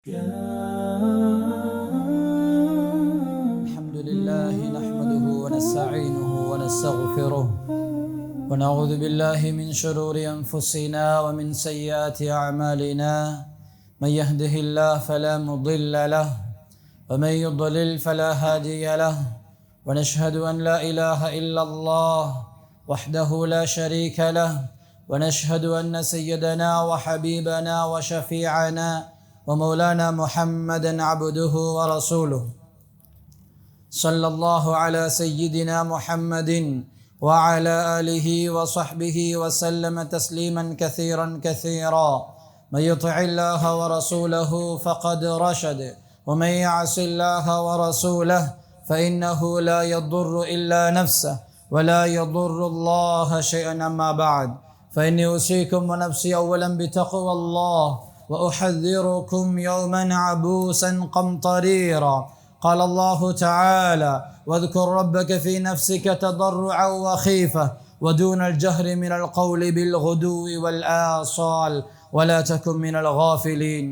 الحمد لله نحمده ونستعينه ونستغفره ونعوذ بالله من شرور أنفسنا ومن سيئات أعمالنا من يهده الله فلا مضل له ومن يضلل فلا هادي له ونشهد أن لا إله إلا الله وحده لا شريك له ونشهد أن سيدنا وحبيبنا وشفيعنا ومولانا محمدا عبده ورسوله صلى الله على سيدنا محمد وعلى آله وصحبه وسلم تسليما كثيرا كثيرا من يطع الله ورسوله فقد رشد ومن يعص الله ورسوله فإنه لا يضر إلا نفسه ولا يضر الله شيئا. أما بعد فإني أوصيكم ونفسي أولا بتقوى الله وأحذركم يوما عبوسا قمطريرا. قال الله تعالى: واذكر ربك في نفسك تضرعا وخيفة ودون الجهر من القول بالغدو والآصال ولا تكن من الغافلين.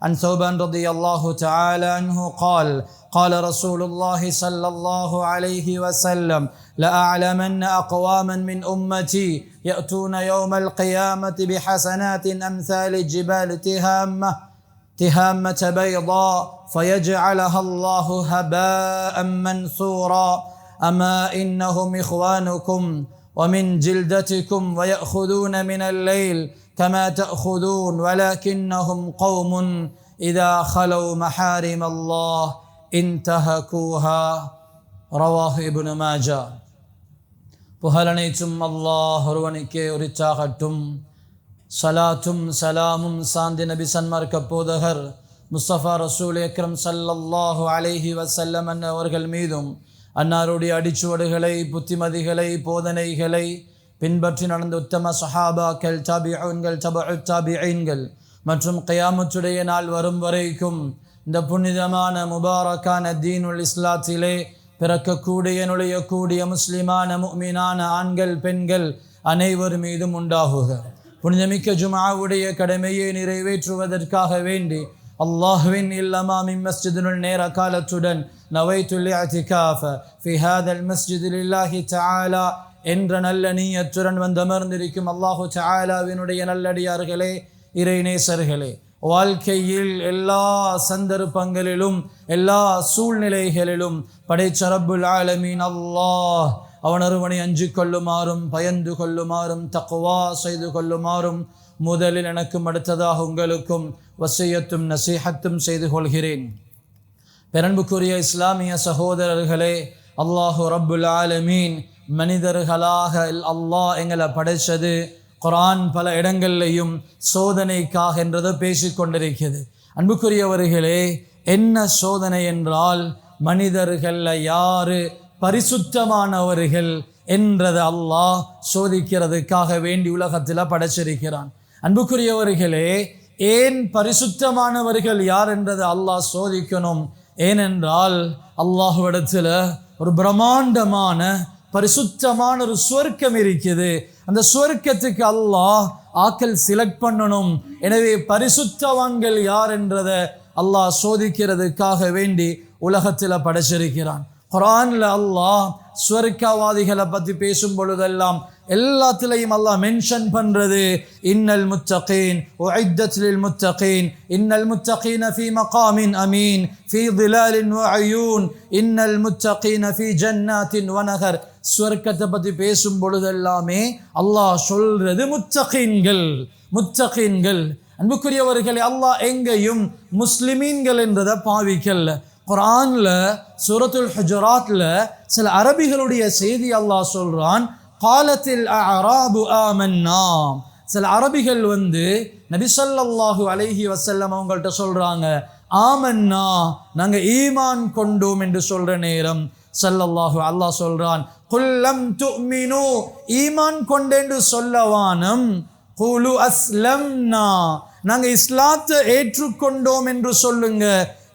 عن ثوبان رضي الله تعالى عنه قال: قال رسول الله صلى الله عليه وسلم: لأعلمن أقواما من أمتي يأتون يوم القيامة بحسنات أمثال الجبال تهامة بيضاء فيجعلها الله هباء منثورا. أما إنهم إخوانكم ومن جلدتكم ويأخذون من الليل كما تأخذون ولكنهم قوم إذا خلوا محارم الله انتهكوها. رواه ابن ماجه. புகழனைத்தும் அல்லாஹ் ஒருவனுக்கே உரித்தாகட்டும். சலாத்தும் சலாமும் சாந்தி நபி சன்மார்க்க போதகர் முஸ்தபா ரசூல் அக்ரம் ஸல்லல்லாஹு அலைஹி வஸல்லம் அவர்கள் மீதும் அன்னாருடைய அடிச்சுவடுகளை புத்திமதிகளை போதனைகளை பின்பற்றி நடந்த உத்தம சஹாபாக்கள் தாபிஊன்கள் தபஉ தாபிஈன்கள் மற்றும் கியாமத்துடைய நாள் வரும் வரைக்கும் இந்த புனிதமான முபாரக்கான தீனுல் இஸ்லாத்திலே பிறக்கக்கூடிய நுழையக்கூடிய முஸ்லிமான முஃமினான ஆண்கள் பெண்கள் அனைவர் மீதும் உண்டாகுக. புனிதமிக்க ஜும்ஆவுடைய கடமையை நிறைவேற்றுவதற்காக வேண்டி அல்லாஹ்வின் இல்லமாம் மஸ்ஜிதுல் நேர காலத்துடன் நவைத்துல் இஅ்திகாஃப ஃபி ஹாதல் மஸ்ஜித் லில்லாஹி தஆலா என்ற நல்ல நியத்துடன் வந்தமர்ந்திருக்கும் அல்லாஹு தஆலாவினுடைய நல்லடியார்களே, இறைநேசர்களே, வாழ்க்கையில் எல்லா சந்தர்ப்பங்களிலும் எல்லா சூழ்நிலைகளிலும் படைச்ச ரப்புல் ஆலமீன் அல்லாஹ் அவனொருவனை அஞ்சு கொள்ளுமாறும் பயந்து கொள்ளுமாறும் தக்வா செய்து கொள்ளுமாறும் முதலில் எனக்கும் அடுத்ததாக உங்களுக்கும் வசியத்தும் நசீஹத்தும் செய்து கொள்கிறேன். பெரன்புக்குரிய இஸ்லாமிய சகோதரர்களே, அல்லாஹு ரப்புல் ஆலமீன் மனிதர்களாக அல்லாஹ் எங்களை படைச்சது குர்ஆன் பல இடங்கள்லையும் சோதனைக்காக என்றதை பேசிக்கொண்டிருக்கிறது. அன்புக்குரியவர்களே, என்ன சோதனை என்றால் மனிதர்கள்ல யாரு பரிசுத்தமானவர்கள் என்றதை அல்லாஹ் சோதிக்கிறதுக்காக வேண்டி உலகத்தில் படைச்சிருக்கிறான். அன்புக்குரியவர்களே, ஏன் பரிசுத்தமானவர்கள் யார் என்றதை அல்லாஹ் சோதிக்கணும்? ஏனென்றால் அல்லாஹ்விடத்தில் ஒரு பிரம்மாண்டமான பரிசுத்தமான ஒரு சுவர்க்கம் இருக்குது. அந்த சுவர்க்கத்துக்கு அல்லாஹ் ஆக்கள் செலக்ட் பண்ணணும். எனவே பரிசுத்தவான்கள் யார் என்றதை அல்லாஹ் சோதிக்கிறதுக்காக வேண்டி உலகத்தில் படைச்சிருக்கிறான். குர்ஆன்ல அல்லாஹ் சுவர்க்கவாதிகளை பற்றி பேசும் பொழுதெல்லாம் எல்லாத்திலையும் அல்லாஹ் மென்ஷன் பண்றது இன்னல் முத்தகீன் உஇத்தத் லில் முத்தகீன் இன்னல் முத்தகீன ஃபீ மகாமின் அமீன் ஃபீ ظிலாலின் வ அயூன் இன்னல் முத்தகீன ஃபீ ஜன்னாத்தின் வ நஹர். சுவர்க்கத்தை பற்றி பேசும் பொழுதெல்லாமே அல்லாஹ் சொல்றது முத்தகீன்கள். அன்புக்குரியவர்களே, அல்லாஹ் எங்கேயும் முஸ்லிமீன்கள் என்றதை பாவிக்கல்ல. குர்ஆன்ல சூரத்துல் ஹுஜராத்ல சில அரபிகளுடைய செய்தி அல்லாஹ் சொல்றான். காலத்தில் அஅராபு ஆமன்னா. சில அரபிகள் நபி ஸல்லல்லாஹு அலைஹி வஸல்லம் அவங்கள்ட்ட சொல்றாங்க, ஆமன்னா நாங்க ஈமான் கொண்டோம் என்று சொல்ற நேரம் ஸல்லல்லாஹு அல்லாஹ் சொல்றான், குல் லம் துமினு ஈமான் கொண்டேன்னு சொல்லவானம், குலு அஸ்லம்னா நாங்க இஸ்லாத்தை ஏற்றுக்கொண்டோம் என்று சொல்லுங்க.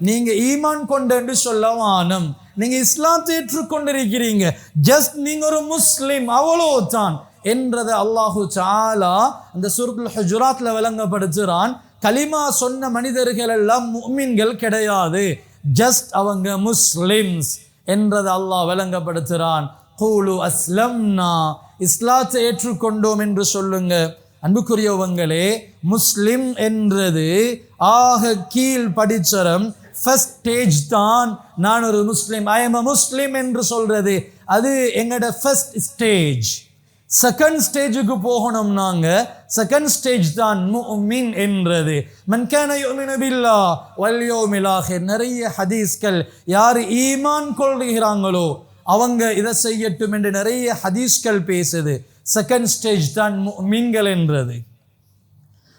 நீங்க ஈமான் கொண்டேன்னு சொல்லவானம், நீங்க இஸ்லாத்தை ஏற்றுக்கொண்டிருக்கிறீங்க, ஜஸ்ட் நீங்க ஒரு முஸ்லிம் அவ்வளவுதான் என்றதை அல்லாஹு தஆலா அந்த சூரத்துல் ஹுஜராத்ல விளங்கப்படுத்துறான். கலிமா சொன்ன மனிதர்கள் எல்லாம் முஃமின்கள் கிடையாது, ஜஸ்ட் அவங்க முஸ்லிம்ஸ் என்றதை அல்லாஹ் விளங்கப்படுத்துகிறான். கூலு அஸ்லம்னா, இஸ்லாத்தை ஏற்றுக்கொண்டோம் என்று சொல்லுங்க. அன்புக்குரியவங்களே, முஸ்லிம் என்றது ஆக கீழ் படிச்சரம், ஃபர்ஸ்ட் ஸ்டேஜ் தான். நான் ஒரு முஸ்லிம், ஐ எம் அ முஸ்லிம் என்று சொல்றது அது எங்களோட ஃபர்ஸ்ட் ஸ்டேஜ். செகண்ட் ஸ்டேஜுக்கு போகணும். நாங்கள் செகண்ட் ஸ்டேஜ் தான் முஃமின் என்றது. மன் கான யுமினு பில்லாஹ் வல் யௌமில் ஆகிர். நிறைய ஹதீஸ்கள் யார் ஈமான் கொள்கிறாங்களோ அவங்க இதை செய்யட்டும் என்று நிறைய ஹதீஸ்கள் பேசுது. செகண்ட் ஸ்டேஜ் தான் முஃமின்கள் என்றது.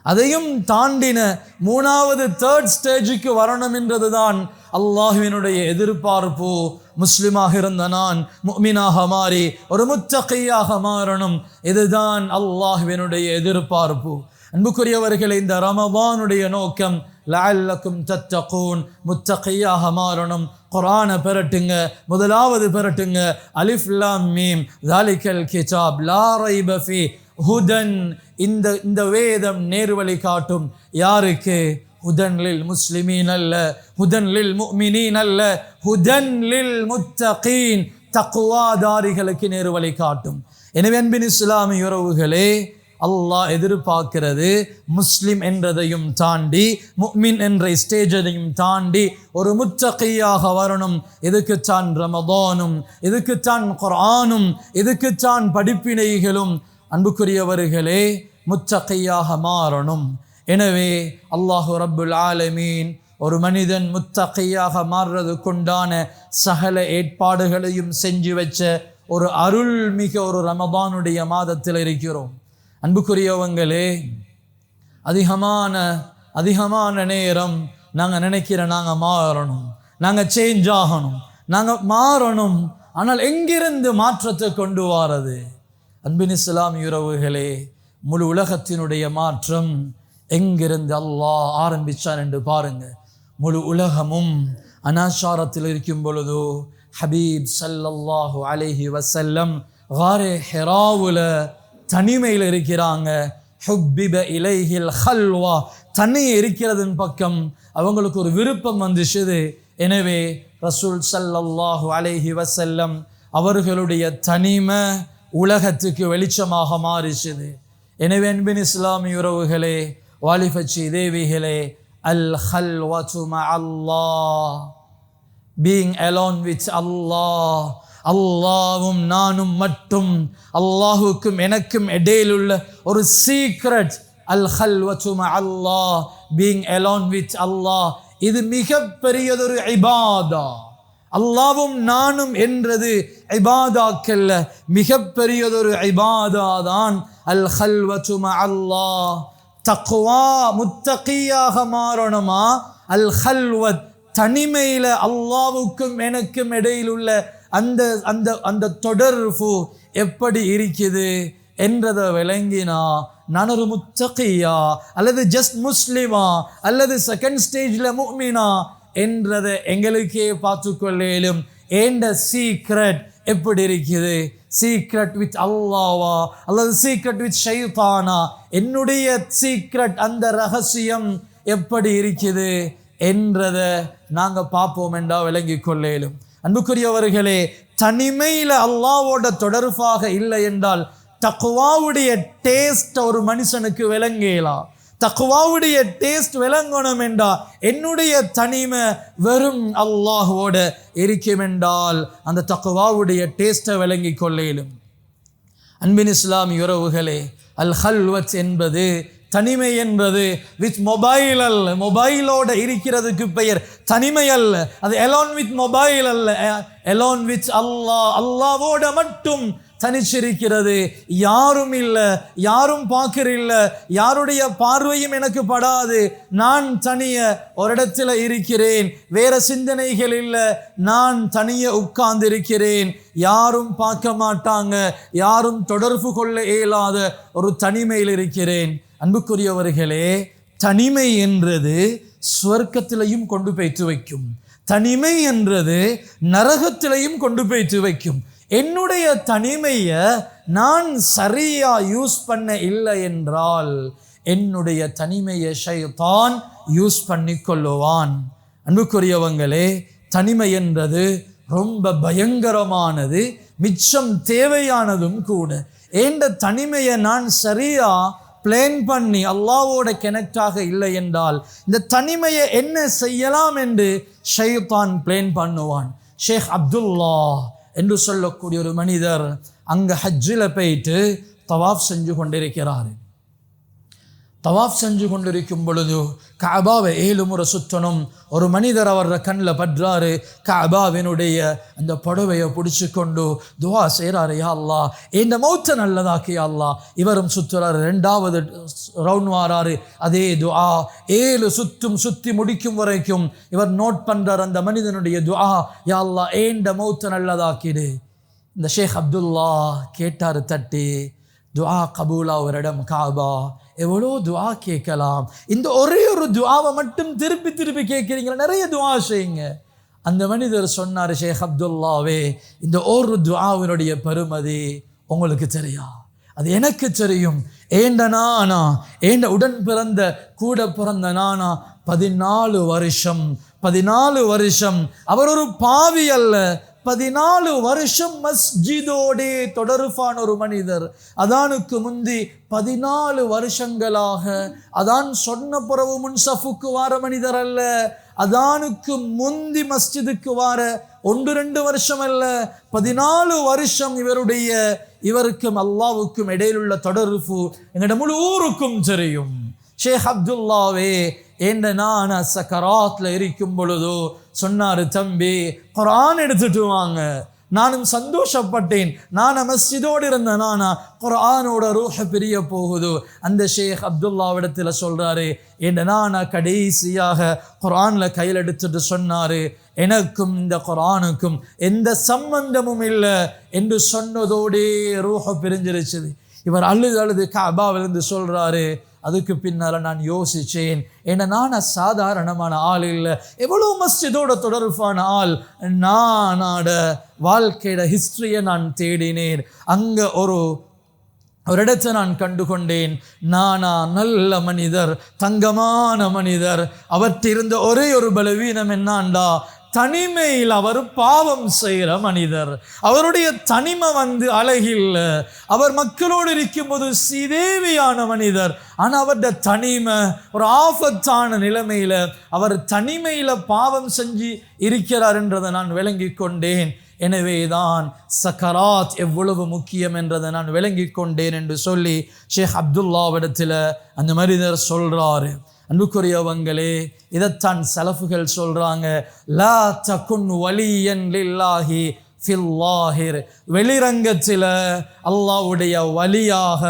அதையும் தாண்டின மூணாவது தேர்ட் ஸ்டேஜுக்கு வரணும் என்றது தான் அல்லாஹ்வினுடைய எதிர்பார்ப்பு. முஸ்லிமாக இருந்த நான் முஃமினாக மாறி ஒரு முத்தகியாக மாறணும், இதுதான் அல்லாஹ்வினுடைய எதிர்பார்ப்பு. அன்புக்குரியவர்களே, இந்த ரமதானுடைய நோக்கம் லஅல்லக்கும் தத்தகூன், முத்தகியாக மாறணும். குர்ஆனை பெறட்டுங்க, முதலாவது பெறட்டுங்க அலிஃப் லாம் மீம் ஸாலிகல் கிதாப் லா ரைப ஃபீ ஹுதன். இந்த வேதம் நேர்வழி காட்டும். யாருக்கு? ஹுதன் லில் முஸ்லிமீன் அல்ல, ஹுதன் லில் முஃமினீன் அல்ல, ஹுதன் லில் முத்தகீன், தக்வாதாரிகளுக்கு நேர்வழி காட்டும். எனவே அன்பின் இஸ்லாமிய உறவுகளே, அல்லாஹ் எதிர்பார்க்கிறது முஸ்லிம் என்றதையும் தாண்டி முஃமின் என்ற ஸ்டேஜையும் தாண்டி ஒரு முத்தகியாக வரணும். இதுக்குத்தான் ரமதானும், இதுக்குத்தான் குர்ஆனும், இதுக்குத்தான் படிப்பினைகளும். அன்புக்குரியவர்களே, முத்தகியாக மாறணும். எனவே அல்லாஹு ரப்புல் ஆலமீன் ஒரு மனிதன் முத்தகியாக மாறுறதுக்குண்டான சகல ஏற்பாடுகளையும் செஞ்சு வச்ச ஒரு அருள் மிக ஒரு ரமதானுடைய மாதத்தில் இருக்கிறோம். அன்புக்குரியவங்களே, அதிகமான நேரம் நாங்கள் நினைக்கிறோம் நாங்கள் மாறணும், நாங்கள் சேஞ்ச் ஆகணும், நாங்கள் மாறணும். ஆனால் எங்கிருந்து மாற்றத்தை கொண்டு வாரது? அன்பின் இஸ்லாமிய உறவுகளே, முழு உலகத்தினுடைய மாற்றம் எங்கிருந்து அல்லாஹ் ஆரம்பிச்சான் என்று பாருங்க. முழு உலகமும் அனாச்சாரத்தில் இருக்கும் பொழுது ஹபீப் ஸல்லல்லாஹு அலைஹி வஸல்லம் காரே ஹிராவுல தனிமையில் இருக்கிறாங்க. ஹுப்பிப இலைஹில் ஹல்வா, தனியே இருக்கிறதன் பக்கம் அவங்களுக்கு ஒரு விருப்பம் வந்துச்சுது. எனவே ரசூல் ஸல்லல்லாஹு அலைஹி வஸல்லம் அவர்களுடைய தனிமை உலகத்துக்கு வெளிச்சமாக மாறிச்சுது. எனவே அன்பின் இஸ்லாமிய உறவுகளே, வாலிபச்சி தேவிகளே, அல் ஹல்வத்து மஅல்லாஹ், பீயிங் அலோன் வித் அல்லாஹ், அல்லாஹ்வும் நானும் மட்டும், அல்லாஹுக்கும் எனக்கும் இடையிலுள்ள ஒரு சீக்ரெட், அல் ஹல்வத்து மஅல்லாஹ், பீயிங் அலோன் வித் அல்லாஹ். இது மிகப்பெரியதொரு இபாதா. அல்லாவும் நானும் என்றது இபாதாக்கல்ல, மிகப்பெரியதொரு இபாதா தான் அல் ஹல்வத்து மஅல்லாஹ். தக்வா, முத்தகியாக மாறணுமா? அல் ஹல்வத், தனிமையில அல்லாவுக்கும் எனக்கும் இடையில் உள்ள அந்த அந்த அந்த தொடர்பு எப்படி இருக்குது என்றதை விளங்கினா நான் ஒரு முத்தகியா அல்லது ஜஸ்ட் முஸ்லிமா அல்லது செகண்ட் ஸ்டேஜ்ல முஃமினா என்றதை எங்களுக்கே பார்த்துக்கொள்ளும். ஏண்ட சீக்ரெட் எப்படி இருக்குது? சீக்ரெட் வித் அல்லாவா அல்லது சீக்ரெட் வித் ஷைத்தானா? என்னுடைய சீக்ரெட், அந்த ரகசியம் எப்படி இருக்குது என்றதை நாங்கள் பார்ப்போம் என்றா விளங்கி கொள்ளேலும். அன்புக்குரியவர்களே, தனிமையில் அல்லாவோட தொடர்பாக இல்லை என்றால் தக்வாவுடைய டேஸ்ட் ஒரு மனுஷனுக்கு விளங்கலாம். தக்வாவுடைய டேஸ்ட் விளங்கணும் என்றால் என்னுடைய தனிமை வெறும் அல்லாஹ்வோட இருக்கும் என்றால் அந்த தக்வாவுடைய டேஸ்ட்டை விளங்கி கொள்ளேலும். அன்பின் இஸ்லாமிய உறவுகளே, அல் ஹல்வத் என்பது, தனிமை என்பது வித் மொபைல் அல்ல, மொபைலோட இருக்கிறதுக்கு பெயர் தனிமை அல்ல. அது எலோன் வித் மொபைல் அல்ல, எலோன் வித் அல்லாஹ், அல்லாஹ்வோட மட்டும் தனிச்சிருக்கிறது. யாரும் இல்லை, யாரும் பார்க்கறில்ல, யாருடைய பார்வையும் எனக்கு படாது. நான் தனிய ஒரு இடத்துல இருக்கிறேன், வேற சிந்தனைகள் இல்லை, நான் தனிய உட்கார்ந்து இருக்கிறேன். யாரும் பார்க்க மாட்டாங்க, யாரும் தொடர்பு கொள்ள இயலாத ஒரு தனிமையில் இருக்கிறேன். அன்புக்குரியவர்களே, தனிமை என்றது சுவர்க்கத்திலையும் கொண்டு போய்த்து வைக்கும், தனிமை என்றது நரகத்திலையும் கொண்டு போய்த்து வைக்கும். என்னுடைய தனிமையை நான் சரியா யூஸ் பண்ண இல்லை என்றால், என்னுடைய தனிமையை ஷைத்தான் யூஸ் பண்ணி கொள்ளுவான். அன்புக்குரியவங்களே, தனிமை என்றது ரொம்ப பயங்கரமானது, மிச்சம் தேவையானதும் கூட. ஏண்ட தனிமையை நான் சரியா பிளான் பண்ணி அல்லாஹ்வோட கனெக்டாக இல்லை என்றால் இந்த தனிமையை என்ன செய்யலாம் என்று ஷைத்தான் பிளான் பண்ணுவான். ஷேக் அப்துல்லா என்று சொல்லக்கூடிய ஒரு மனிதர் அங்கே ஹஜ்ஜில் போயிட்டு தவாஃப் செஞ்சு கொண்டிருக்கிறார். தவாஃப் செஞ்சு கொண்டிருக்கும் பொழுது கஅபாவை 7 முறை சுற்றணும். ஒரு மனிதர் அவர கண்ணில் பற்றாரு. கஅபாவினுடைய அந்த புடவையை பிடிச்சி கொண்டு துவா செய்கிறாரு, யா அல்லாஹ் இந்த மௌத்தை நல்லதாக்கி யா அல்லாஹ். இவரும் சுற்றுறாரு. 2வது ரவுண்ட் வாராரு, அதே துவா. 7 சுற்றி முடிக்கும் வரைக்கும் இவர் நோட் பண்ணுறார் அந்த மனிதனுடைய துவா, யா அல்லாஹ் இந்த மௌத்தை நல்லதாக்கிடு. இந்த ஷேக் அப்துல்லா கேட்டார் தட்டி, துவா கபூலா ஒரு இடம் காபா, எவ்வளோ துவா கேட்கலாம், இந்த ஒரே ஒரு துவாவை மட்டும் திருப்பி திருப்பி கேட்குறீங்களா, நிறைய துவா செய்யுங்க. அந்த மனிதர் சொன்னார், ஷேக் அப்துல்லாவே இந்த ஒரு துவாவினுடைய பெருமதி உங்களுக்கு தெரியா, அது எனக்கு தெரியும். ஏண்ட நானா, ஏண்ட உடன் பிறந்த கூட பிறந்த நானா 14 வருஷம் அவர் ஒரு பாவி அல்ல, 14 வருஷம் மஸ்ஜிதோடே தொடர்பான ஒரு மனிதர். அதானுக்கு முந்தி 14 வருஷங்களாக அதான் சொன்ன பிறகு முன்சஃபுக்கு வார மனிதர் அல்ல, அதானுக்கு முந்தி மஸ்ஜிதுக்கு வார 1-2 வருஷம் அல்ல, 14 வருஷம் இவருக்கும் அல்லாஹ்வுக்கும் இடையிலுள்ள தொடர்பு எங்கட முழு ஊருக்கும் தெரியும். ஷேக் அப்துல்லாவே ஏண்ட நான் சக்கராத்தில் இருக்கும் பொழுதோ சொன்னார், தம்பி குர்ஆன் எடுத்துட்டு வாங்க. நானும் சந்தோஷப்பட்டேன். நான் மஸ்ஜிதோடு இருந்த நானா குர்ஆனோட ரூஹ பிரிய போகுது. அந்த ஷேக் அப்துல்லாவிடத்தில் சொல்றாரு, ஏண்ட நானா கடைசியாக குர்ஆனில் கையில் எடுத்துட்டு சொன்னாரு, எனக்கும் இந்த குர்ஆனுக்கும் எந்த சம்பந்தமும் இல்லை என்று சொன்னதோடே ரூஹ பிரிஞ்சிருச்சுது. இவர் அழுது கஅபாவிலிருந்து சொல்றாரு, அதுக்கு பின்னால் நான் யோசித்தேன், ஏன்னா நான் சாதாரணமான ஆள் இல்லை, எவ்வளோ மஸ்ஜிதோட தொடர்பான ஆள். நானோட வாழ்க்கையோட ஹிஸ்ட்ரியை நான் தேடினேன். அங்கே ஒரு இடத்தை நான் கண்டுகொண்டேன். நானா நல்ல மனிதர், தங்கமான மனிதர். அவற்றிருந்த ஒரே ஒரு பலவீனம் என்னாண்டா, தனிமையில் அவர் பாவம் செய்கிற மனிதர். அவருடைய தனிமை அழகில்ல. அவர் மக்களோடு இருக்கும்போது சீதேவியான மனிதர். ஆனால் அவருடைய தனிமை ஒரு ஆபத்தான நிலைமையில் அவர் தனிமையில் பாவம் செஞ்சு இருக்கிறார் என்றதை நான் விளங்கி கொண்டேன். எனவே தான் சக்கராத் எவ்வளவு முக்கியம் என்றதை நான் விளங்கி கொண்டேன் என்று சொல்லி ஷேக் அப்துல்லாவிடத்தில் அந்த மனிதர் சொல்கிறாரு. அன்புக்குரியவங்களே, இதைத்தான் சலஃபுகள் சொல்றாங்க, லா தகுன் வலியன் லில்லாஹி ஃபில்லாஹிர். வெளிரங்கத்தில் அல்லாஹ்வுடைய வலியாக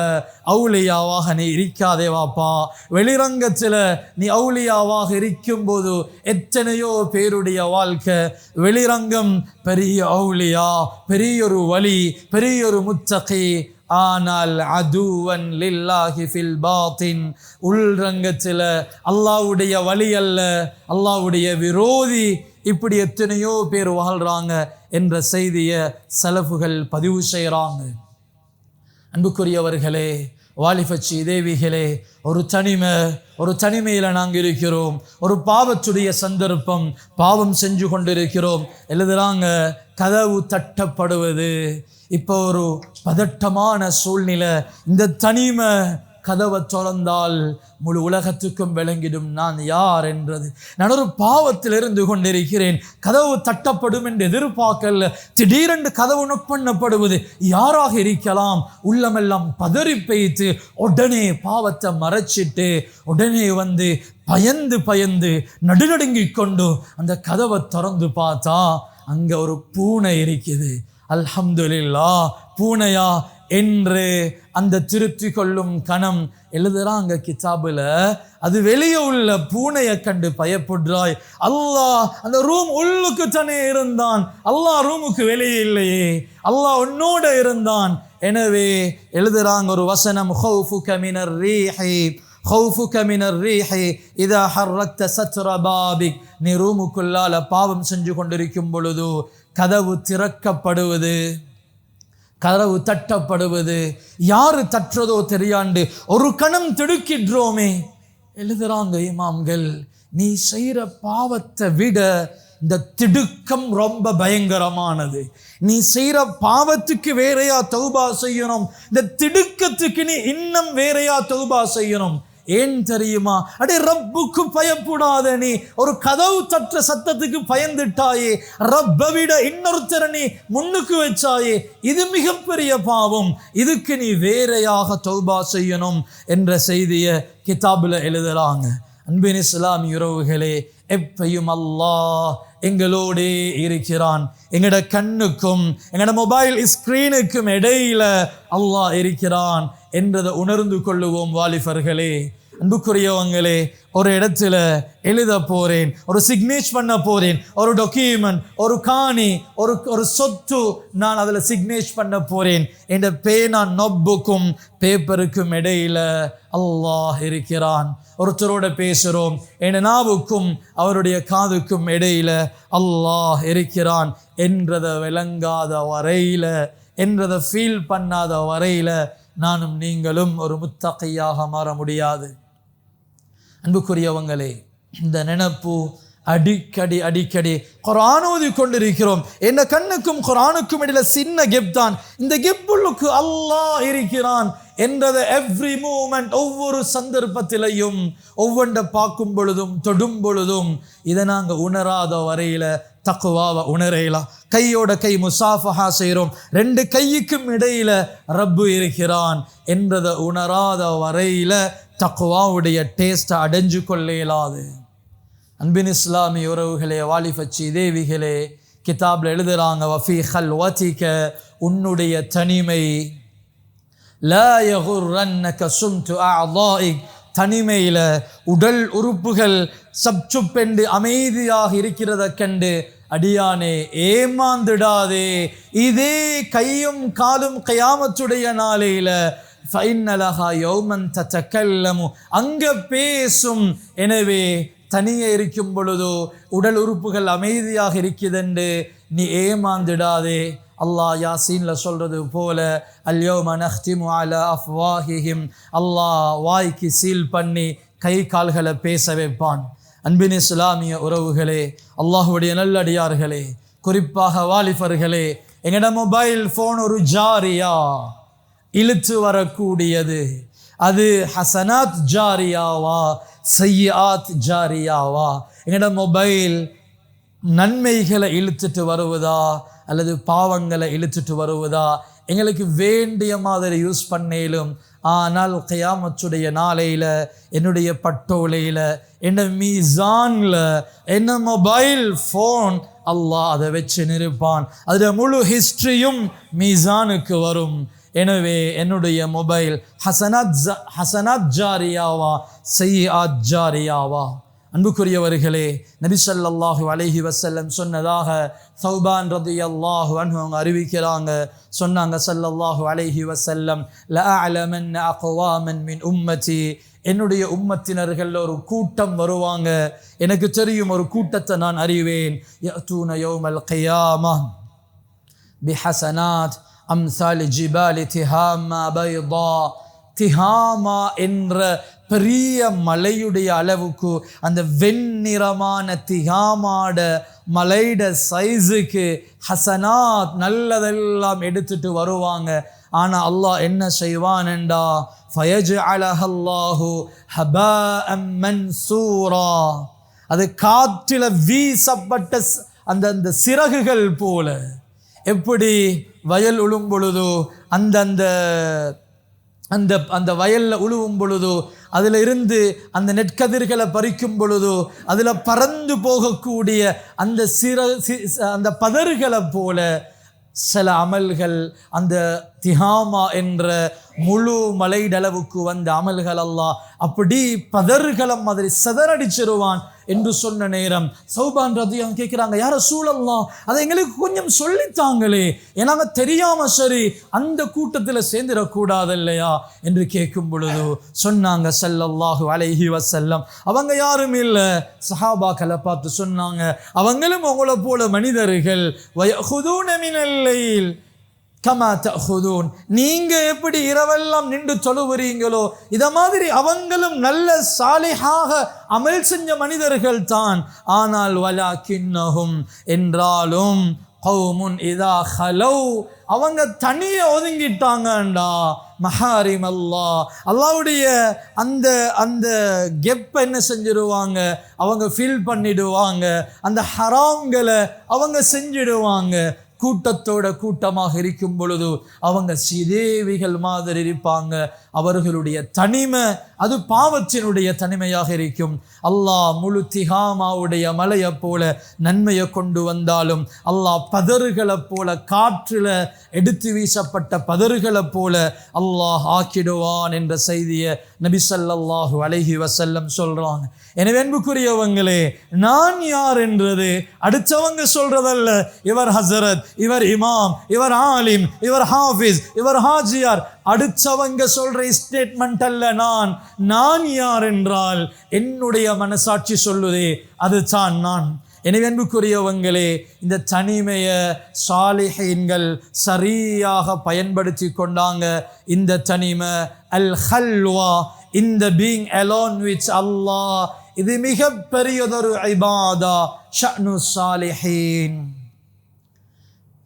அவுலியாவாக நீ இருக்காதே வாப்பா. வெளிரங்கத்தில் நீ அவுலியாவாக இருக்கும்போது எத்தனையோ பேருடைய வாழ்க்கை வெளிரங்கம் பெரிய அவுலியா, பெரியொரு வலி, பெரியொரு முத்தகி, ஆனால் அதுவன் லில்லாஹி ஃபில் பாத்தின், உள்ரங்கத்தில் அல்லாஹ்வுடைய வலி அல்ல, அல்லாஹ்வுடைய விரோதி. இப்படி எத்தனையோ பேர் வாழ்றாங்க என்ற செய்தியை சலஃபுகள் பதிவு செய்கிறாங்க. அன்புக்குரியவர்களே, வாலிபச்சி தேவிகளே, ஒரு தனிமையில் நாங்கள் இருக்கிறோம். ஒரு பாவத்துடைய சந்தர்ப்பம், பாவம் செஞ்சு கொண்டிருக்கிறோம். எழுதுறாங்க, கதவு தட்டப்படுவது. இப்போ ஒரு பதட்டமான சூழ்நிலை. இந்த தனிமை கதவை திறந்தால் முழு உலகத்துக்கும் விளங்கிடும் நான் யார் என்றது. நான் ஒரு பாவத்தில் இருந்து கொண்டிருக்கிறேன், கதவு தட்டப்படும் என்று எதிர்பார்க்கல. திடீரென்று கதவு நொக் பண்ணப்படுவது யாராக இருக்கலாம்? உள்ளமெல்லாம் பதறி பெய்த்து உடனே பாவத்தை மறைச்சிட்டு உடனே பயந்து நடுநடுங்கிக் கொண்டு அந்த கதவை திறந்து பார்த்தா அங்கே ஒரு பூனை இருக்குது. அல்ஹம்துலில்லாஹ், பூனையா என்று அந்த திருப்தி கொள்ளும் கணம் எழுதுறாங்க கிதாபுல. அது வெளியே உள்ள பூனையை கண்டு பயப்படுறாய். அல்லாஹ் அந்த ரூம் உள்ளுக்கு தானே இருந்தான், அல்லாஹ் ரூமுக்கு வெளியே இல்லையே, அல்லாஹ் உன்னோட இருந்தான். எனவே எழுதுறாங்க ஒரு வசனம், ஹௌஃபுக மினர் ரீஹி, ஹௌஃபுக மினர் ரீஹி இதா ஹர்ரக்த சத்ர பாபிக். நீ ரூமுக்குள்ளால பாவம் செஞ்சு கொண்டிருக்கும் பொழுது கதவு திறக்கப்படுவது, கதவு தட்டப்படுவது, யாரு தட்டுறதோ தெரியாண்டு ஒரு கணம் திடுக்கின்றோமே. எழுதுறாங்க இமாம்கள், நீ செய்கிற பாவத்தை விட இந்த திடுக்கம் ரொம்ப பயங்கரமானது. நீ செய்கிற பாவத்துக்கு வேறையா தௌபா செய்யணும், இந்த திடுக்கத்துக்கு நீ இன்னும் வேறையா தௌபா செய்யணும். ஏன் தெரியுமா? அடே ரப்புக்கு பயப்படாத நீ ஒரு கதவு தட்டுற சத்தத்துக்கு பயந்துட்டாயே, ரப்பை விட இன்னொருத்தரை நீ முன்னுக்கு வச்சாயே, இது மிகப்பெரிய பாவம், இதுக்கு நீ வேறையாக தௌபா செய்யணும் என்ற செய்தியை கிதாபில் எழுதுறாங்க. அன்பின் இஸ்லாமிய உறவுகளே, எப்பையும் அல்லாஹ் எங்களோடே இருக்கிறான். எங்களோட கண்ணுக்கும் எங்களோட மொபைல் ஸ்கிரீனுக்கும் இடையில அல்லாஹ் இருக்கிறான் என்றதை உணர்ந்து கொள்ளுவோம் வாலிபர்களே. அன்புக்குரியவங்களே, ஒரு இடத்துல எழுத போறேன், ஒரு சிக்னேச் பண்ண போறேன், ஒரு டாக்குமெண்ட், ஒரு காணி, ஒரு சொத்து, நான் அதில் சிக்னேச் பண்ண போறேன். என்ற பேனா நோட்புக்கும் பேப்பருக்கும் இடையில அல்லாஹ் இருக்கிறான். ஒருத்தரோட பேசுகிறோம், என் நாவுக்கும் அவருடைய காதுக்கும் இடையில அல்லாஹ் இருக்கிறான் என்றதை விளங்காத வரையில, என்றதை ஃபீல் பண்ணாத வரையில நானும் நீங்களும் ஒரு முத்தகையாக மாற முடியாது. அன்புக்குரியவங்களே, இந்த நினைப்பு அடிக்கடி குர்ஆன் ஓதி கொண்டிருக்கிறோம். என்ன கண்ணுக்கும் குர்ஆனுக்கும் இடையில சின்ன கெப் தான். இந்த கெப்புள்ளுக்கு அல்லாஹ் இருக்கிறான் என்றதை எவ்ரி மூமெண்ட், ஒவ்வொரு சந்தர்ப்பத்திலையும் ஒவ்வொன்றை பார்க்கும் பொழுதும் தொடும் பொழுதும் இதை நாங்கள் உணராத வரையில தக்குவாவை உணரையலாம். கையோட கை முசாஃபஹா செய்கிறோம், ரெண்டு கையுக்கும் இடையில ரப்பு இருக்கிறான் என்றதை உணராத வரையில தக்குவாவுடைய டேஸ்ட்டை அடைஞ்சு கொள்ள இயலாது. அன்பின் இஸ்லாமிய உறவுகளே, வாலிபச்சி தேவிகளே, கிதாபில் எழுதுறாங்க, வஃபீ ஹல்வதிக, உன்னுடைய தனிமை, லா யகுர்ரன்னக சும்து அஅதாஇக், தனிமையில உடல் உறுப்புகள் சப்சுப்பெண்டு அமைதியாக இருக்கிறத கண்டு அடியானே ஏமாந்துடாதே. இதே கையும் காலும் கியாமத்துடைய நாளையில ஃபைன்ன லஹா யௌமன் ததகல்லமு, அங்க பேசும். எனவே தனியே இருக்கும் பொழுதோ உடல் உறுப்புகள் அமைதியாக இருக்குதென்று நீ ஏமாந்துடாதே. அல்லாஹ் யாசீன்ல சொல்றது போல, அல்யௌம நஹ்திமு அலா அஃப்வாஹிஹிம், அல்லாஹ் வாய்க்கு சீல் பண்ணி கை கால்களை பேச வைப்பான். அன்பின் இஸ்லாமிய உறவுகளே, அல்லாஹுடைய நல்லடியார்களே, குறிப்பாக வாலிபர்களே, எங்கட மொபைல் ஃபோன் ஒரு ஜாரியா, இழுத்து வரக்கூடியது. அது ஹசனாத் ஜாரியாவா சய்யாத் ஜாரியாவா? எங்கட மொபைல் நன்மைகளை இழுத்துட்டு வருவதா அல்லது பாவங்களை இழுத்துட்டு வருவதா? எங்களுக்கு வேண்டிய மாதிரி யூஸ் பண்ணேலும், ஆனால் கியாமத்துடைய நாளையில என்னுடைய பட்டோலையில என்ன மீசான்ல என்ன மொபைல் ஃபோன் அல்லாஹ் அதை வச்சு நிற்பான். அதில் முழு ஹிஸ்ட்ரியும் மீசானுக்கு வரும். எனவே என்னுடைய மொபைல் ஹசனாத் ஜாரியாவா சய்யாத் ஜாரியாவா? அன்புக்குரியவர்களே, நபி ஸல்லல்லாஹு அலைஹி வஸல்லம் சொன்னதாக தௌபான் ரலியல்லாஹு அன்ஹு அவங்க அறிவிக்கிறாங்க. சொன்னாங்க ஸல்லல்லாஹு அலைஹி வஸல்லம், லஅலமன் அக்வாமன் மின் உம்மதி, என்னுடைய உம்மத்தினர்கள் ஒரு கூட்டம் வருவாங்க, எனக்கு தெரியும் ஒரு கூட்டத்தை நான் அறிவேன். யஅதூன யௌமல் கியாமா பிஹஸனாத் அம்சால் ஜிபாலி திஹாமா பைதா, திஹாமா என்ற பெரிய மலையுடைய அளவுக்கு அந்த வெண்ணிறமான திஹாமாட மலைட சைஸுக்கு ஹசனாத் நல்லதெல்லாம் எடுத்துட்டு வருவாங்க. ஆனால் அல்லாஹ் என்ன செய்வான்டா, ஃபயஜ்அலஹல்லாஹு ஹபாஅம் மன்சூரா, அது காற்றில வீசப்பட்ட அந்த சிறகுகள் போல. எப்படி வயல் உழும் பொழுதோ அந்த வயலில் உழுவும் பொழுதோ அதில் இருந்து அந்த நெற்கதிர்களை பறிக்கும் பொழுதோ அதில் பறந்து போகக்கூடிய அந்த பதறுகளை போல சில அமல்கள் அந்த திஹாமா என்ற முழு மலைடளவுக்கு வந்த அமல்கள் அல்லாஹ் அப்படி பதறுகளை மாதிரி சதறடிச்சிருவான் என்று சொன்ன நேரம் சௌபான் ரதியம் கேட்குறாங்க, யார ரசூலல்லாஹ் அதை எங்களுக்கு கொஞ்சம் சொல்லித்தாங்களே, ஏன்னாங்க தெரியாம சரி அந்த கூட்டத்தில் சேர்ந்துடக்கூடாது இல்லையா என்று கேட்கும் பொழுது சொன்னாங்க ஸல்லல்லாஹு அலைஹி வஸல்லம், அவங்க யாரும் இல்லை, சஹாபாக்களை பார்த்து சொன்னாங்க, அவங்களும் உங்களை போல மனிதர்கள், வயஹுதூன மினல் லைல், கமா தஅஹுதூன், நீங்க எப்படி இரவெல்லாம் நின்று தொழுகிறீங்களோ இத மாதிரி அவங்களும் நல்ல சாலிஹாக அமல் செஞ்ச மனிதர்கள் தான். ஆனால் வலாக்கின்னஹும், என்றாலும் கௌமுன் இதா ஹலவ், அவங்க தனியே ஒதுங்கிட்டாங்கண்டா மஹாரிம் அல்லாஹ், அல்லாஹ்வுடைய அந்த அந்த கெப்பை என்ன செஞ்சிடுவாங்க, அவங்க ஃபீல் பண்ணிடுவாங்க, அந்த ஹராம்களை அவங்க செஞ்சிடுவாங்க. கூட்டத்தோட கூட்டமாக இருக்கும் பொழுது அவங்க சீதேவிகள் மாதிரி இருப்பாங்க. அவர்களுடைய தனிமை அது பாவத்தினுடைய தனிமையாக இருக்கும். அல்லாஹ் முழு திஹாமாவுடைய மலையை போல நன்மையை கொண்டு வந்தாலும், அல்லாஹ் பதறுகளை போல, காற்றில் எடுத்து வீசப்பட்ட பதறுகளை போல அல்லாஹ் ஆக்கிடுவான் என்ற செய்தியை நபி ஸல்லல்லாஹு அலைஹி வஸல்லம் சொல்றாங்க. எனவே அன்புக்குரியவங்களே, நான் யார் என்றது அடுத்தவங்க சொல்றதல்ல. இவர் ஹசரத், இவர் இமாம், இவர் ஆலிம், இவர் ஹாஃபிஸ், இவர் ஹாஜியார், அடுத்தவங்க சொல்ற ஸ்டேட்மெண்ட் அல்ல. நான் யார் என்றால் என்னுடைய மனசாட்சி சொல்லுதே அதுதான் நான். எனவே அன்புக்குரியவங்களே, இந்த தனிமையை சாலிஹீன்கள் சரியாக பயன்படுத்தி கொண்டாங்க. இந்த தனிமை அல் ஹல்வா, இந்த பீயிங் அலோன் வித் அல்லாஹ், இது மிக பெரியதொரு இபாதா. ஷஅனு சாலிஹீன்,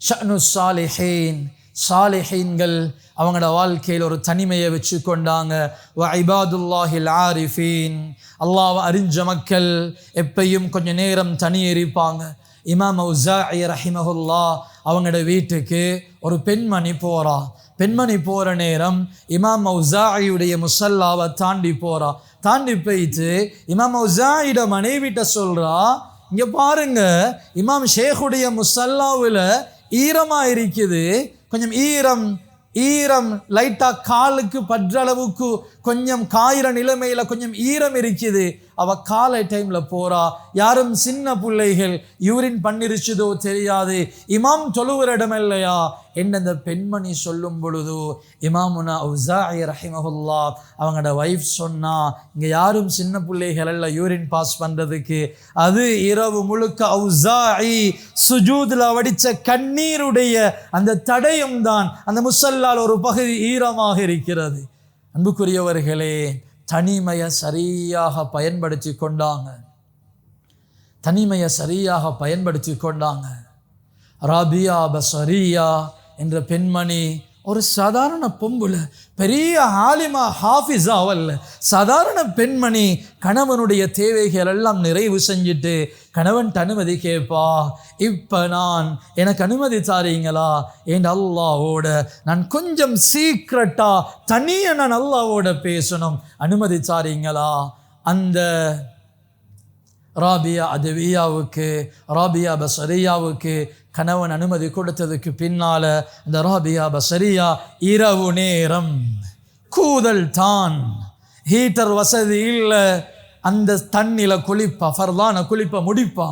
ஷஅனு சாலிஹீன், சாலிஹீன்கள் அவங்களோட வாழ்க்கையில் ஒரு தனிமையை வச்சு கொண்டாங்க. வ இபாதுல்லாஹில் ஆரிஃபீன், அல்லாஹ் அறிஞ்ச மக்கள் எப்பையும் கொஞ்சம் நேரம் தனியே இருப்பாங்க. இமாம் அவுஸாஇ ரஹிமஹுல்லாஹ் அவங்களோட வீட்டுக்கு ஒரு பெண்மணி போறா. பெண்மணி போகிற நேரம் இமாம் அவுஸாஇயுடைய முஸல்லாவை தாண்டி போறா. தாண்டி போயிட்டு இமாம் அவுஸாஇயோட மனைவிட்ட சொல்றா, இங்கே பாருங்க, இமாம் ஷேഖுடைய முஸல்லாவில் ஈரமாக இருக்குது, கொஞ்சம் ஈரம் லைட்டாக காலுக்கு பற்ற அளவுக்கு கொஞ்சம் காயிற நிலைமையில் கொஞ்சம் ஈரம் இருக்குது. அவள் காலை டைமில் போகிறா. யாரும் சின்ன பிள்ளைகள் யூரின் பண்ணிருச்சுதோ தெரியாது. இமாம் தொழுகிற இடம் இல்லையா என்ன இந்த பெண்மணி சொல்லும் பொழுது இமாமுனா அவுஸாஇ ரஹிமஹுல்லாஹ் அவங்களோட வைஃப் சொன்னா, இங்கே யாரும் சின்ன பிள்ளைகள் எல்லாம் யூரின் பாஸ் பண்ணுறதுக்கு, அது இரவு முழுக்க அவுஸாஇ சுஜூதில் வடித்த கண்ணீருடைய அந்த தடயம் தான் அந்த முஸல்லால் ஒரு பகுதி ஈரமாக இருக்கிறது. அன்புக்குரியவர்களே, தனிமையை சரியாக பயன்படுத்தி கொண்டாங்க. தனிமையை சரியாக பயன்படுத்தி கொண்டாங்க. ராபியா பஸரியா என்ற பெண்மணி ஒரு சாதாரண பொம்புல, பெரிய ஆலிமா ஹாஃபிஸா அவல்ல, சாதாரண பெண்மணி. கணவனுடைய தேவைகள் எல்லாம் நிறைவு செஞ்சுட்டு கணவன்ட்டு அனுமதி கேட்பா. இப்போ எனக்கு அனுமதி தாரீங்களா, என் அல்லாவோட நான் கொஞ்சம் சீக்ரெட்டா தனியே நான் அல்லாவோட பேசணும், அனுமதி தாரீங்களா? அந்த ராபியா அதவியாவுக்கு, ராபியா பஸரியாவுக்கு கணவன் அனுமதி கொடுத்ததுக்கு பின்னால இந்த ராபியா பஸரியா இரவு நேரம் கூதல் தான், ஹீட்டர் வசதி இல்லை, அந்த தண்ணியில் குளிப்பா, ஃபர்லான குளிப்ப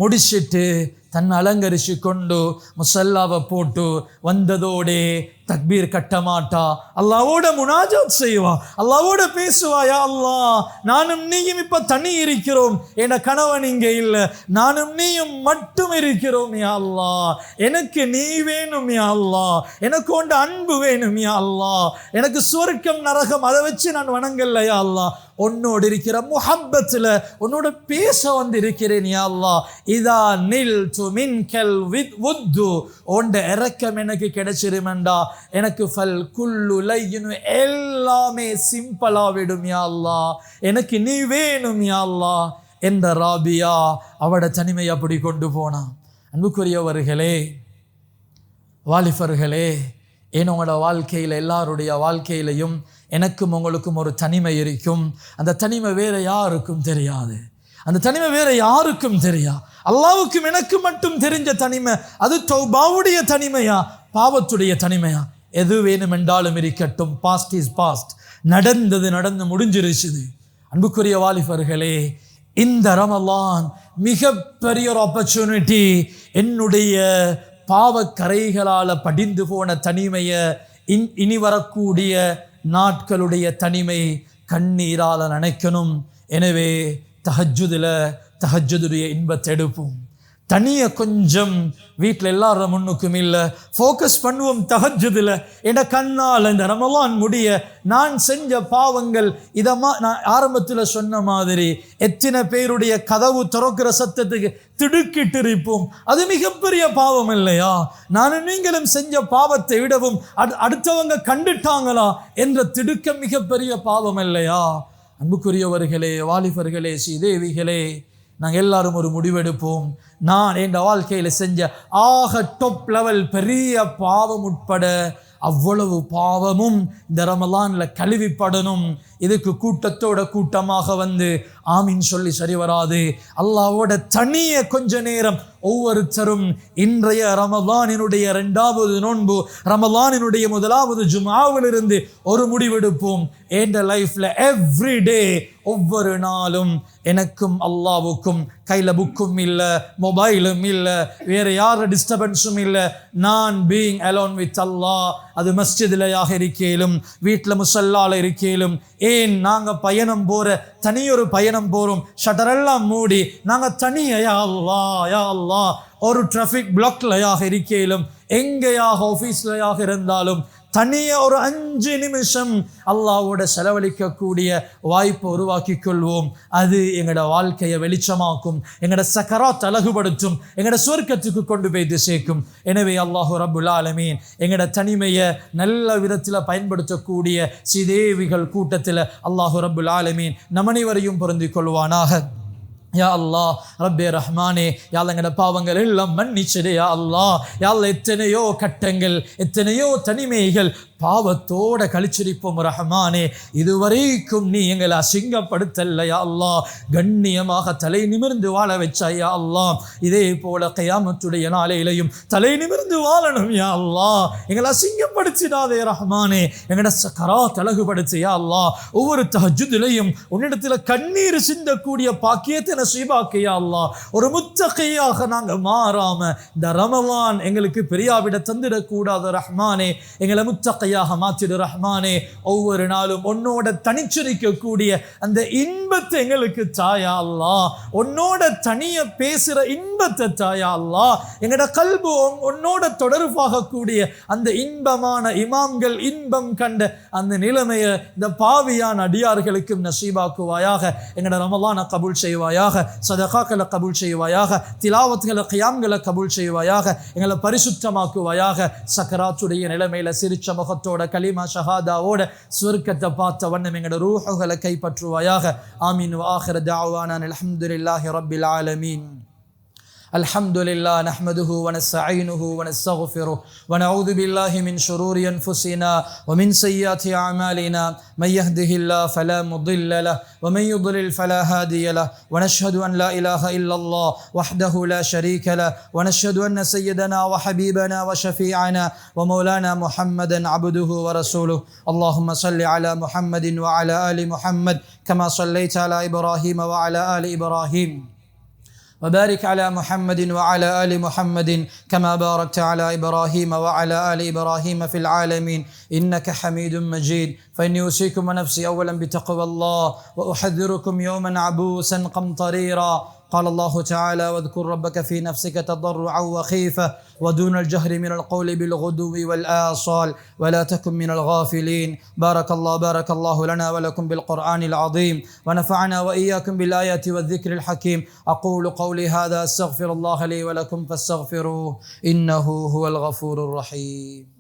முடிச்சிட்டு தன்னை அலங்கரிச்சு கொண்டு முஸல்லாவை போட்டு வந்ததோடே தக்பீர் கட்ட மாட்டா, அல்லாவோட முனாஜாத் செய்வா, அல்லாவோட பேசுவா. யா அல்லாஹ், நானும் நீயும் இப்ப தனி இருக்கிறோம், என் கணவன் இங்கே இல்லை, நானும் நீயும் மட்டும் இருக்கிறோம். யா அல்லாஹ், எனக்கு நீ வேணும். யா அல்லாஹ், எனக்கு உண்ட அன்பு வேணும். யா அல்லாஹ், எனக்கு சொர்க்கம் நரகம் அதை வச்சு நான் வணங்கல. யா அல்லாஹ், உன்னோடு இருக்கிற முஹப்பத்தில் உன்னோட பேச வந்து இருக்கிறேன். யா அல்லாஹ், இதா நில் து மின்கல் வுத்து, உண்ட இரக்கம் எனக்கு கிடைச்சிருமெண்டா எனக்கு ஃபல் குல்லு லையினு எல்லாமே சிம்பிளா விடும். யா அல்லாஹ், எனக்கு நீ வேணும். யா அல்லாஹ் என்ற ராபியா அவட தனிமை அப்படி கொண்டு போனான். அன்புக்குரியவர்களே, வாலிபர்களே, ஏன் உங்களோட வாழ்க்கையில் எல்லாருடைய வாழ்க்கையிலையும் எனக்கும் உங்களுக்கும் ஒரு தனிமை இருக்கும். அந்த தனிமை வேற யாருக்கும் தெரியாது. அந்த தனிமை வேற யாருக்கும் தெரியா, அல்லாவுக்கும் எனக்கு மட்டும் தெரிஞ்ச தனிமை. அது தௌபாவுடைய தனிமையா, பாவத்துடைய தனிமையா, எது வேணுமென்றாலும் இருக்கட்டும். பாஸ்ட் இஸ் பாஸ்ட், நடந்து முடிஞ்சிருச்சுது. அன்புக்குரிய வாலிபர்களே, இந்த ரமலான் மிகப்பெரிய ஒரு ஆப்பர்ச்சுனிட்டி. என்னுடைய பாவக்கரைகளால் படிந்து போன தனிமையை இனி வரக்கூடிய நாட்களுடைய தனிமை கண்ணீரால் நினைக்கணும். எனவே தஹஜ்ஜுதுடைய இன்பத்தை எடுப்போம். தனிய கொஞ்சம் வீட்டில் எல்லாரும் முன்னுக்கும் இல்லை, ஃபோக்கஸ் பண்ணுவோம் தஹஜ்ஜுதுல. என் கண்ணால் இந்த ரமலான் முடிய நான் செஞ்ச பாவங்கள் நான் ஆரம்பத்தில் சொன்ன மாதிரி எத்தனை பேருடைய கதவு திறக்கிற சத்தத்துக்கு திடுக்கிட்டு இருப்போம். அது மிகப்பெரிய பாவம் இல்லையா? நானும் நீங்களும் செஞ்ச பாவத்தை விடவும் அடுத்தவங்க கண்டுட்டாங்களா என்ற திடுக்கம் மிகப்பெரிய பாவம் இல்லையா? அன்புக்குரியவர்களே, வாலிபர்களே, ஸ்ரீதேவிகளே, நாங்கள் எல்லாரும் ஒரு முடிவெடுப்போம். நான் என் வாழ்க்கையில் செஞ்ச ஆக டாப் லெவல் பெரிய பாவம் உட்பட அவ்வளவு பாவமும் இந்த ரமலானில் கழுவிப்படணும். இதுக்கு கூட்டத்தோட கூட்டமாக வந்து ஆமீன் சொல்லி சரி வராது. அல்லாஹ்வோட தனிய கொஞ்ச நேரம் ஒவ்வொருத்தரும் இன்றைய ரமலானினுடைய 2வது நோன்பு, ரமலானினுடைய 1வது ஜும்ஆவிலிருந்து ஒரு முடிவெடுப்போம். என்ற லைஃப்ல எவ்ரிடே, ஒவ்வொரு நாளும் எனக்கும் அல்லாஹ்வுக்கும் கையில் புக்கும் இல்லை, மொபைலும் இல்லை, வேற யார டிஸ்டர்பன்ஸும் இல்லை. நான் பீயிங் அலோன் வித் அல்லாஹ். அது மஸ்ஜிதிலையாக இருக்கேலும், வீட்டில் முசல்லால இருக்கேலும், ஏன் நாங்கள் பயணம் போகிற தனியொரு பயணம் போகிறோம், ஷட்டரெல்லாம் மூடி நாங்கள் தனியாக யா அல்லாஹ் யா அல்லாஹ் ஒரு டிராஃபிக் பிளாக்லையாக இருக்கேலும், எங்கேயாக ஆஃபீஸ்லையாக இருந்தாலும் தனிய ஒரு 5 நிமிஷம் அல்லாஹ்வோட செலவழிக்கக்கூடிய வாய்ப்பை உருவாக்கி கொள்வோம். அது எங்களோட வாழ்க்கையை வெளிச்சமாக்கும், எங்களோட சக்கராத் அழகுபடுத்தும், எங்களோட சுவர்க்கத்துக்கு கொண்டு போய் சேர்க்கும். எனவே அல்லாஹ் ரப்புல் ஆலமீன் எங்களோட தனிமையை நல்ல விதத்தில் பயன்படுத்தக்கூடிய ஸ்ரீதேவிகள் கூட்டத்தில் அல்லாஹ் ரப்புல் ஆலமீன் நம் அனைவரையும் பொருந்திக் கொள்வானாக. யா அல்லாஹ் ரப்பே ரஹ்மானே, யா அல்லாஹ் எங்களோட பாவங்கள் எல்லாம் மன்னிச்சிடு யா அல்லாஹ். யா அல்லாஹ் எத்தனையோ கட்டங்கள், எத்தனையோ தனிமைகள் பாவத்தோட கழிச்சிருப்போம் ரஹ்மானே. இதுவரைக்கும் நீ எங்களை அசிங்கப்படுத்தல்ல யா அல்லாஹ், கண்ணியமாக தலை நிமிர்ந்து வாழ வச்சா யா அல்லாஹ். இதே போல கியாமத்துடைய நாளையிலையும் தலை நிமிர்ந்து வாழணும் யா அல்லாஹ். எங்களை அசிங்கப்படுத்திடாதே ரஹ்மானே, எங்களோட சக்கராத் அழகுபடுத்து யா அல்லாஹ். ஒவ்வொரு தஹஜ்ஜுதிலையும் உன்னிடத்தில் கண்ணீர் சிந்தக்கூடிய பாக்கியத்தை நசீபாக்கு யா அல்லாஹ். ஒரு முத்தகையாக நாங்கள் மாறாம இந்த ரமலான் எங்களுக்கு பெரியாவிட தந்திடக்கூடாது ரஹ்மானே. எங்களை முத்தகையாக மாற்றிடு ரஹ்மானே. ஒவ்வொரு நாளும் உன்னோட தனிச்சிருக்கக்கூடிய அந்த இன்பத்தை எங்களுக்கு தாயா அல்லாஹ். உன்னோட தனிய பேசுற இன்பத்தை தாயா அல்லாஹ். எங்களோட கல்பு உன்னோட தொடர்பாகக்கூடிய அந்த இன்பமான இமாம்கள் இன்பம் கண்ட அந்த நிலைமையை இந்த பாவியான அடியார்களுக்கும் நசீபாக்குவாயாக. எங்களோட ரமலானை கபூல் செய்வாயாக, சதகாக்களை கபூல் செய்வாயாக, திலாவத்துகளை கியாம்களை கபூல் செய்வாயாக, எங்களை பரிசுத்தமாக்குவாயாக. சக்கராத்துடைய நிலைமையில சிரிச்ச முகத்தோட கலிமா ஷஹாதாவோட சுவர்க்கத்தை பார்த்த வண்ணம் எங்களோட ரூஹுகளை கைப்பற்றுவாயாக. ஆமீன். வ ஆகிர தஅவானா அல்ஹம்துலில்லாஹி ரப்பில் ஆலமீன். الحمد لله نحمده ونستعينه ونستغفره ونعوذ بالله من شرور أنفسنا ومن سيئات أعمالنا، من يهده الله فلا مضل له ومن يضلل فلا هادي له، ونشهد أن لا إله إلا الله وحده لا شريك له، ونشهد أن سيدنا وحبيبنا وشفيعنا ومولانا محمدا عبده ورسوله. اللهم صل على محمد وعلى آل محمد كما صليت على إبراهيم وعلى آل إبراهيم، وبارك على محمد وعلى آل محمد كما باركت على إبراهيم وعلى آل إبراهيم في العالمين إنك حميد مجيد. فإني أوصيكم ونفسي أولا بتقوى الله، وأحذركم يوما عبوسا قمطريرا. قال الله تعالى: واذكر ربك في نفسك تضرعا وخيفة ودون الجهر من القول بالغدو والآصال ولا تكن من الغافلين. بارك الله لنا ولكم بالقرآن العظيم، ونفعنا وإياكم بالآيات والذكر الحكيم. أقول قولي هذا، أستغفر الله لي ولكم فاستغفروه إنه هو الغفور الرحيم.